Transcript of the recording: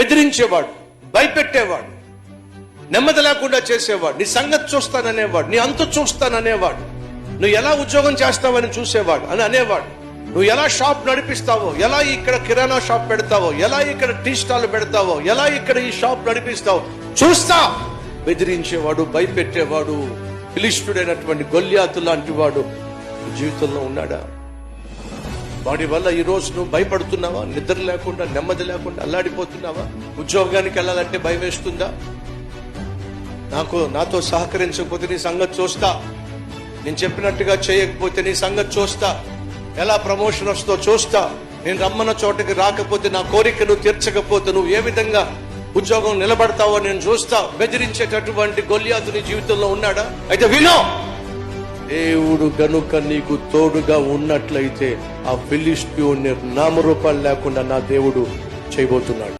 బెదిరించేవాడు, భయపెట్టేవాడు, నెమ్మది లేకుండా చేసేవాడు, నీ సంగతి చూస్తాననేవాడు, నీ అంతు చూస్తాననేవాడు, నువ్వు ఎలా ఉద్యోగం చేస్తావని చూసేవాడు అని అనేవాడు, నువ్వు ఎలా షాప్ నడిపిస్తావో, ఎలా ఇక్కడ కిరాణా షాప్ పెడతావో, ఎలా ఇక్కడ టీ స్టాల్ పెడతావో, ఎలా ఇక్కడ ఈ షాప్ నడిపిస్తావో చూస్తా. బెదిరించేవాడు, భయపెట్టేవాడు, ఫిలిష్టుడైనటువంటి గొల్యాతు లాంటి వాడు జీవితంలో ఉన్నాడా? వాడి వల్ల ఈ రోజు నువ్వు భయపడుతున్నావా? నిద్ర లేకుండా, నెమ్మది లేకుండా అల్లాడిపోతున్నావా? ఉద్యోగానికి వెళ్ళాలంటే భయం వేస్తుందా? నాతో సహకరించకపోతే నీ సంగతి చూస్తా, నేను చెప్పినట్టుగా చేయకపోతే నీ సంగతి చూస్తా, ఎలా ప్రమోషన్ వస్తుందో చూస్తా, నేను రమ్మన్న చోటకి రాకపోతే, నా కోరికను తీర్చకపోతే నువ్వు ఏ విధంగా ఉద్యోగం నిలబడతావో నేను చూస్తా. బెదిరించేటటువంటి గొల్యాతు నీ జీవితంలో ఉన్నాడా? అయితే వినో, దేవుడు గనుక నీకు తోడుగా ఉన్నట్లయితే ఆ ఫిలిష్తీయుని నామరూపాలు లేకుండా నా దేవుడు చేయబోతున్నాడు.